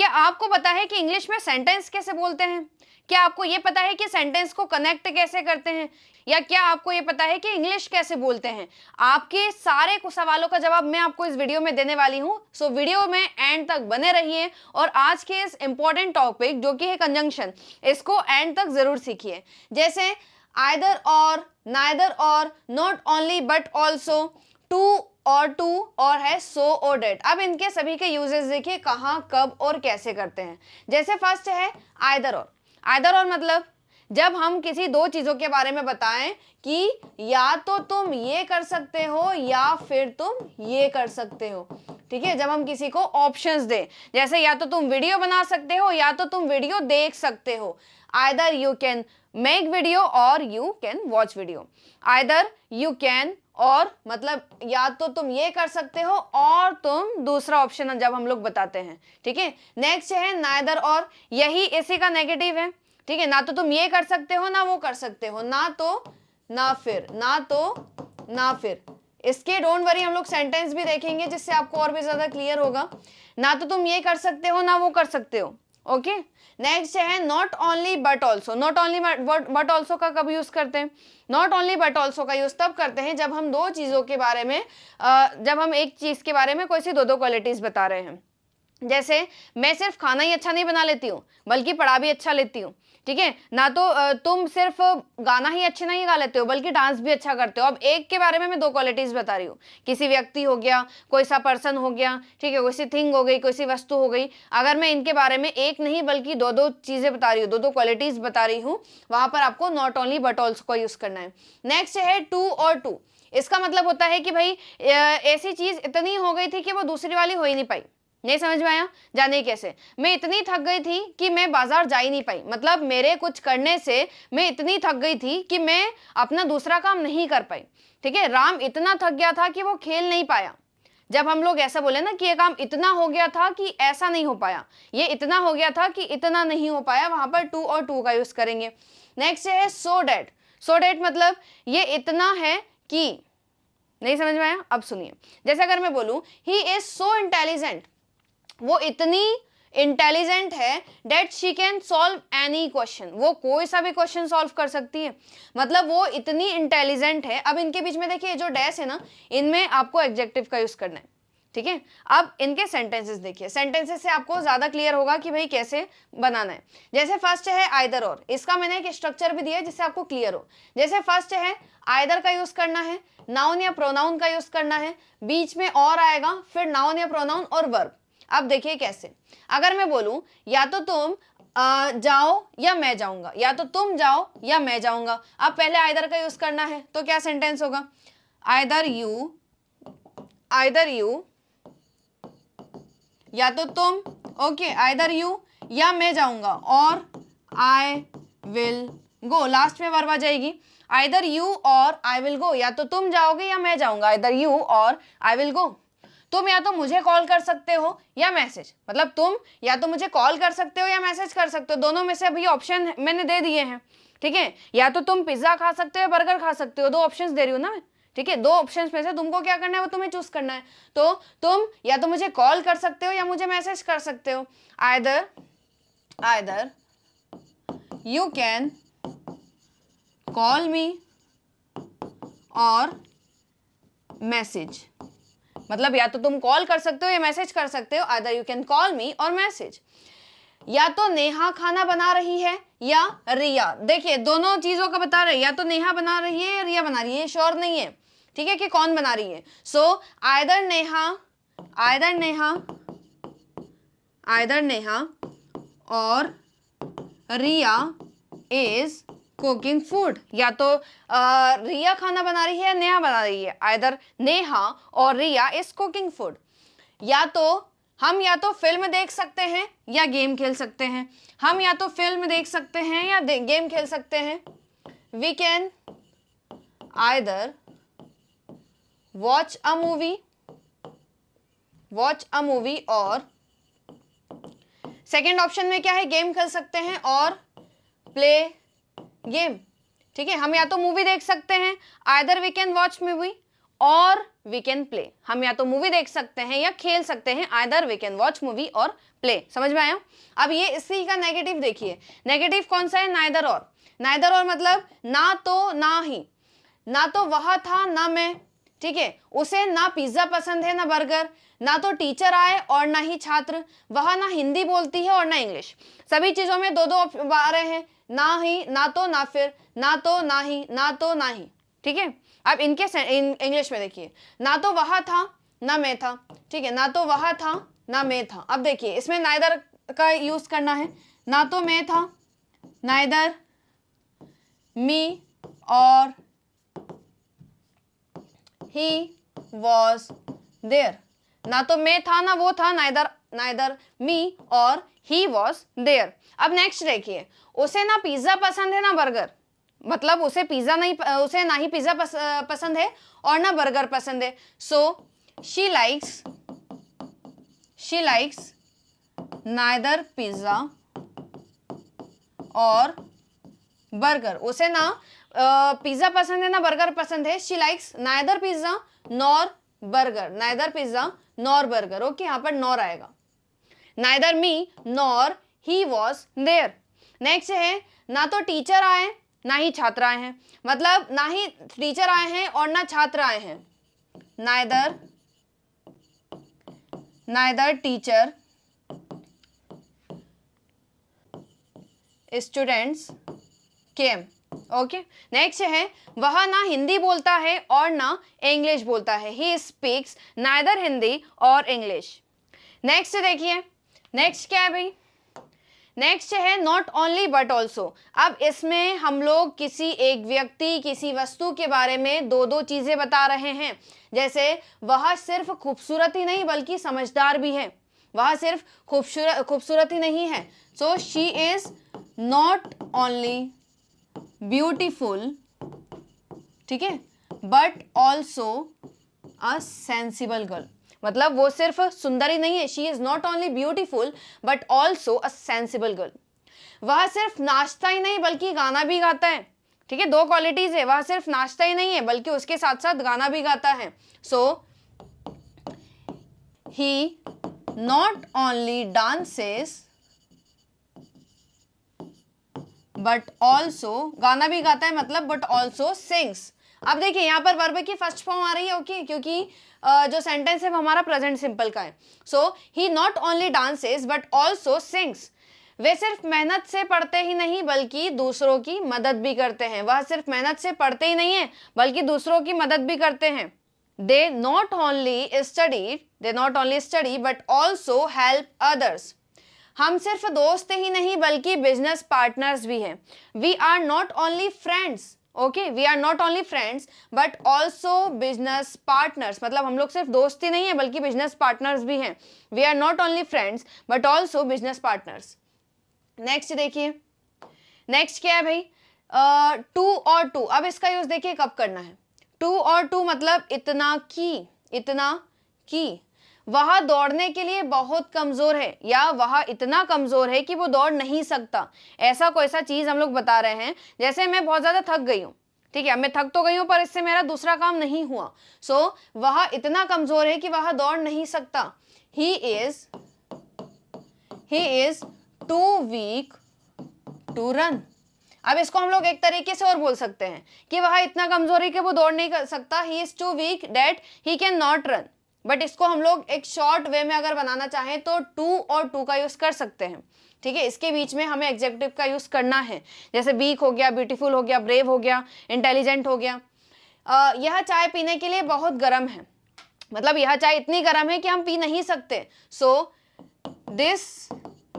क्या आपको पता है कि इंग्लिश में सेंटेंस कैसे बोलते हैं? क्या आपको ये पता है कि सेंटेंस को कनेक्ट कैसे करते हैं? या क्या आपको ये पता है कि इंग्लिश कैसे बोलते हैं? आपके सारे सवालों का जवाब मैं आपको इस वीडियो में देने वाली हूं। सो वीडियो में एंड तक बने रहिए और आज के इस इंपॉर्टेंट टॉपिक जो कि है कंजंक्शन, इसको एंड तक जरूर सीखिए। जैसे आइदर और, नाइदर और, not only but also, too और टू, और है सो और डेट। अब इनके सभी के यूजेस देखिए कहाँ, कब और कैसे करते हैं। जैसे फर्स्ट है आइदर और। आइदर और मतलब जब हम किसी दो चीजों के बारे में बताएं कि या तो तुम ये कर सकते हो या फिर तुम ये कर सकते हो, ठीक है। जब हम किसी को ऑप्शंस दें, जैसे या तो तुम वीडियो बना सकते हो या तो तुम वीडियो देख सकते हो। Either you can make video और you can watch video. Either you can और मतलब या तो तुम ये कर सकते हो और तुम दूसरा ऑप्शन जब हम लोग बताते हैं, ठीक है। नेक्स्ट है नाइदर और, यही इसी का नेगेटिव है, ठीक है। ना तो तुम ये कर सकते हो ना वो कर सकते हो, ना तो ना फिर, ना तो ना फिर। इसके डोंट वरी हम लोग सेंटेंस भी देखेंगे जिससे आपको और भी ज्यादा क्लियर होगा। ना तो तुम ये कर सकते हो ना वो कर सकते हो, ओके। नेक्स्ट है not only but also. Not only but also का कब यूज करते हैं? नॉट ओनली बट ऑल्सो का यूज तब करते हैं जब हम दो चीजों के बारे में जब हम एक चीज के बारे में कोई सी दो क्वालिटीज बता रहे हैं। जैसे मैं सिर्फ खाना ही अच्छा नहीं बना लेती हूँ बल्कि पढ़ा भी अच्छा लेती हूँ, ठीक है। ना तो तुम सिर्फ गाना ही अच्छे नहीं गा लेते हो बल्कि डांस भी अच्छा करते हो। अब एक के बारे में मैं दो क्वालिटीज बता रही हूँ, किसी व्यक्ति हो गया, कोई सा पर्सन हो गया, ठीक है, कोई सी थिंग हो गई, कोई सी वस्तु हो गई। अगर मैं इनके बारे में एक नहीं बल्कि दो दो चीजें बता रही हूँ, दो क्वालिटीज बता रही हूँ, वहां पर आपको नॉट ओनली बट ऑल्सो का यूज करना है। नेक्स्ट है टू और टू। इसका मतलब होता है कि भाई ऐसी चीज इतनी हो गई थी कि वो दूसरी वाली हो ही नहीं पाई। नहीं समझ में आया? जाने कैसे? मैं इतनी थक गई थी कि मैं बाजार जा ही नहीं पाई, मतलब मेरे कुछ करने से मैं इतनी थक गई थी कि मैं अपना दूसरा काम नहीं कर पाई, ठीक है। राम इतना थक गया था कि वो खेल नहीं पाया। जब हम लोग ऐसा बोले ना कि ये काम इतना हो गया था कि ऐसा नहीं हो पाया, ये इतना हो गया था कि इतना नहीं हो पाया, वहां पर टू और टू का यूज करेंगे। नेक्स्ट है सो डैट। सो डैट मतलब ये इतना है कि, नहीं समझ में आया? अब सुनिए, जैसे अगर मैं बोलूं ही इज सो इंटेलिजेंट, वो इतनी इंटेलिजेंट है that she can solve any question, वो कोई सा भी क्वेश्चन सॉल्व कर सकती है, मतलब वो इतनी इंटेलिजेंट है। अब इनके बीच में देखिए जो डैश है ना, इनमें आपको एडजेक्टिव का यूज करना है, ठीक है। अब इनके सेंटेंसेस देखिए, सेंटेंसेस से आपको ज्यादा क्लियर होगा कि भाई कैसे बनाना है। जैसे फर्स्ट है आइदर और, इसका मैंने एक स्ट्रक्चर भी दिया है जिससे आपको क्लियर हो। जैसे फर्स्ट है आइदर का यूज करना है, नाउन या प्रोनाउन का यूज करना है, बीच में और आएगा, फिर नाउन या प्रोनाउन और वर्ब। अब देखिए कैसे, अगर मैं बोलूं या तो तुम जाओ या मैं जाऊंगा, या तो तुम जाओ या मैं जाऊंगा। अब पहले आइदर का यूज करना है तो क्या सेंटेंस होगा? आइदर यू, आइदर यू या तो तुम, ओके, आइदर यू या मैं जाऊंगा, और आई विल गो, लास्ट में वर्ब आ जाएगी। आइदर यू और आई विल गो, या तो तुम जाओगे या मैं जाऊंगा, आइदर यू और आई विल गो। तुम या तो मुझे कॉल कर सकते हो या मैसेज, मतलब तुम या तो मुझे कॉल कर सकते हो या मैसेज कर सकते हो, दोनों में से अभी ऑप्शन मैंने दे दिए हैं, ठीक है। या तो तुम पिज्जा खा सकते हो, बर्गर खा सकते हो, दो ऑप्शंस दे रही हूँ ना मैं, ठीक है। दो ऑप्शंस में से तुमको क्या करना है वो तुम्हें चूज करना है। तो तुम या तो मुझे कॉल कर सकते हो या मुझे मैसेज कर सकते हो। Either, either you can call मी और मैसेज, मतलब या तो तुम कॉल कर सकते हो या मैसेज कर सकते हो, आइदर यू कैन कॉल मी और मैसेज। या तो नेहा खाना बना रही है या रिया, देखिए दोनों चीजों का बता रहे हैं, या तो नेहा बना रही है या रिया बना रही है, श्योर नहीं है, ठीक है, कि कौन बना रही है। So either Neha, either Neha, either Neha और रिया इज कुकिंग फूड, या तो रिया खाना बना रही है या नेहा बना रही है, आइदर नेहा और रिया इज कुकिंग फूड। या तो हम या तो फिल्म देख सकते हैं या गेम खेल सकते हैं, हम या तो फिल्म देख सकते हैं या गेम खेल सकते हैं। We can either watch a movie, watch a movie, और सेकेंड ऑप्शन में क्या है, गेम खेल सकते हैं और प्ले गेम, ठीक है। हम या तो मूवी देख सकते हैं, either we can watch movie, और वी कैन प्ले। हम या तो मूवी देख सकते हैं या खेल सकते हैं, either we can watch movie और प्ले। समझ में आया? अब ये इसी का नेगेटिव देखिए, नेगेटिव कौन सा है? नाइदर और। नाइदर और मतलब ना तो ना ही, ना तो वह था ना मैं, ठीक है। उसे ना पिज्जा पसंद है ना बर्गर, ना तो टीचर आए और ना ही छात्र, वह ना हिंदी बोलती है और ना इंग्लिश। सभी चीजों में दो दो आ रहे हैं, ना ही, ना तो, ना फिर, ना तो, ना ही, ना तो, ना ही, ठीक है। अब इनके इंग्लिश में देखिए, ना तो वह था ना मैं था, ठीक है, ना तो वह था ना मैं था। अब देखिए इसमें नाइदर का यूज करना है, ना तो मैं था, नाइदर मी और he was there। ना तो मैं था ना वो था, नाइदर मी और he was there। अब नेक्स्ट देखिए, उसे ना पिज्जा पसंद है ना बर्गर, मतलब उसे पिज्जा नहीं, उसे ना ही पिज्जा पसंद है और ना बर्गर पसंद है। So she likes neither pizza और बर्गर। उसे ना पिज्जा पसंद है ना बर्गर पसंद है। She likes neither pizza nor burger, neither pizza nor burger. Okay, यहाँ पर नॉर आएगा। Neither me nor he was there. Next है, ना तो टीचर आए ना ही छात्र आए हैं, मतलब ना ही टीचर आए हैं और ना छात्र आए हैं। नाइदर टीचर स्टूडेंट्स केम। ओके, नेक्स्ट है, वह ना हिंदी बोलता है और ना इंग्लिश बोलता है। ही स्पीक्स नाइदर हिंदी और इंग्लिश। नेक्स्ट देखिए, नेक्स्ट क्या है भाई? नेक्स्ट है नॉट ओनली बट ऑल्सो। अब इसमें हम लोग किसी एक व्यक्ति, किसी वस्तु के बारे में दो दो चीजें बता रहे हैं। जैसे वह सिर्फ खूबसूरत ही नहीं बल्कि समझदार भी है। वह सिर्फ खूबसूरत ही नहीं है, so she is not only beautiful, ठीक है, but also a sensible girl. मतलब वो सिर्फ सुंदर ही नहीं है, she is not only beautiful but also a sensible girl. वह सिर्फ नाचता ही नहीं बल्कि गाना भी गाता है, ठीक है, दो क्वालिटीज है। वह सिर्फ नाचता ही नहीं है बल्कि उसके साथ साथ गाना भी गाता है। So he not only dances but also, गाना भी गाता है मतलब, बट ऑल्सो सिंग्स। अब देखिए यहाँ पर वर्ब की फर्स्ट फॉर्म आ रही है, ओके, क्योंकि जो सेंटेंस है वो हमारा प्रेजेंट सिंपल का है। So he not only dances but also sings. वे सिर्फ मेहनत से पढ़ते ही नहीं बल्कि दूसरों की मदद भी करते हैं। वह सिर्फ मेहनत से पढ़ते ही नहीं है बल्कि दूसरों की मदद भी करते हैं। They not only study but also help others. हम सिर्फ दोस्त ही नहीं बल्कि बिजनेस पार्टनर्स भी हैं। We are not only friends, okay, we are not only friends but also business partners. मतलब हम लोग सिर्फ दोस्त ही नहीं है बल्कि बिजनेस पार्टनर्स भी हैं। We are not only friends but also business partners. Next देखिए, नेक्स्ट क्या है भाई? टू और टू। अब इसका यूज देखिए कब करना है। टू और टू मतलब इतना की। वह दौड़ने के लिए बहुत कमजोर है या वह इतना कमजोर है कि वो दौड़ नहीं सकता। ऐसा कोई सा चीज हम लोग बता रहे हैं। जैसे मैं बहुत ज्यादा थक गई हूँ, ठीक है, मैं थक तो गई हूँ पर इससे मेरा दूसरा काम नहीं हुआ। सो वह इतना कमजोर है कि वह दौड़ नहीं सकता। He is too weak to run. अब इसको हम लोग एक तरीके से और बोल सकते हैं कि वह इतना कमजोर है कि वो दौड़ नहीं कर सकता। He is too weak that he can not run. But इसको हम लोग एक शॉर्ट वे में अगर बनाना चाहें तो टू और टू का यूज कर सकते हैं, ठीक है। इसके बीच में हमें एडजेक्टिव का यूज करना है। जैसे वीक हो गया, ब्यूटीफुल हो गया, ब्रेव हो गया, इंटेलिजेंट हो गया। यह चाय पीने के लिए बहुत गर्म है, मतलब यह चाय इतनी गर्म है कि हम पी नहीं सकते। So this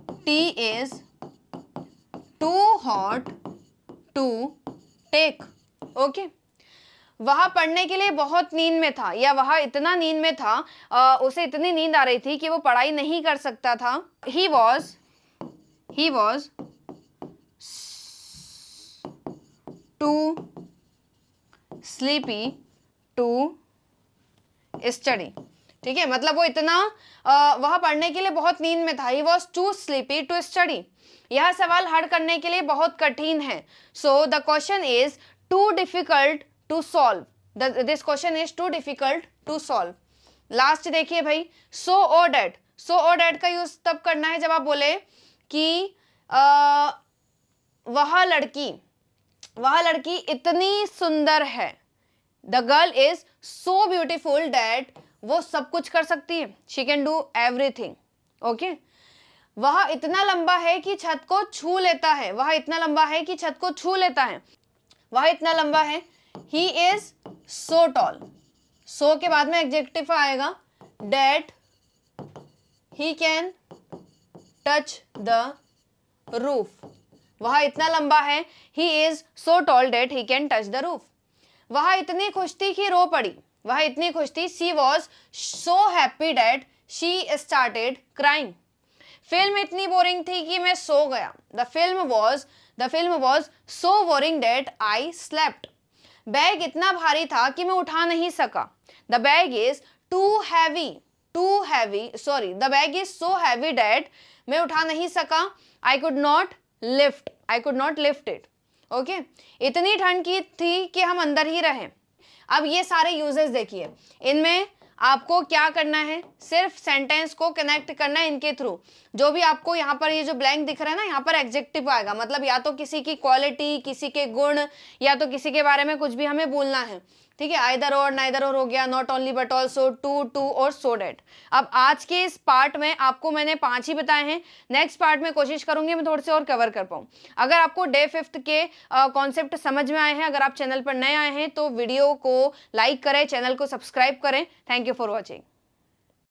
tea is too hot to take, okay. वह पढ़ने के लिए बहुत नींद में था या वह इतना नींद में था, उसे इतनी नींद आ रही थी कि वो पढ़ाई नहीं कर सकता था। He was too sleepy to study, ठीक है, मतलब वो इतना वह पढ़ने के लिए बहुत नींद में था। He was too sleepy to study. यह सवाल हल करने के लिए बहुत कठिन है। So the question is too difficult to solve. This question is too difficult to solve. Last देखिए भाई, सो और डैट। सो और डैट का यूज तब करना है जब आप बोले कि वह लड़की इतनी सुंदर है। The girl is so beautiful that, वो सब कुछ कर सकती है, she can do everything. Okay, वह इतना लंबा है कि छत को छू लेता है। वह इतना लंबा है कि छत को छू लेता है। वह इतना लंबा है, ही इज सो टॉल। सो के बाद में एडजेक्टिव आएगा, that he can touch the roof. वह इतना लंबा है, he is so tall that he can touch the roof. वह इतनी खुश थी कि रो पड़ी। वह इतनी खुश थी, she was so happy that she started crying. Film इतनी बोरिंग थी कि मैं सो गया। The film was so boring that I slept. Bag इतना भारी था कि मैं उठा नहीं सका। The bag is the bag is so heavy that, मैं उठा नहीं सका। I could not lift it. Okay, इतनी ठंड की थी कि हम अंदर ही रहे। अब ये सारे यूजेस देखिए, इनमें आपको क्या करना है, सिर्फ सेंटेंस को कनेक्ट करना है इनके थ्रू। जो भी आपको यहाँ पर ये जो ब्लैंक दिख रहा है ना, यहाँ पर एडजेक्टिव आएगा, मतलब या तो किसी की क्वालिटी, किसी के गुण, या तो किसी के बारे में कुछ भी हमें बोलना है। ठीक है, आइदर और, नाइदर और हो गया, not only but also, too और सो डैट। अब आज के इस पार्ट में आपको मैंने 5 ही बताए हैं। नेक्स्ट पार्ट में कोशिश करूंगी मैं थोड़े से और कवर कर पाऊँ। अगर आपको डे 5 के कॉन्सेप्ट समझ में आए हैं, अगर आप चैनल पर नए आए हैं तो वीडियो को लाइक करें, चैनल को सब्सक्राइब करें। Thank you for watching.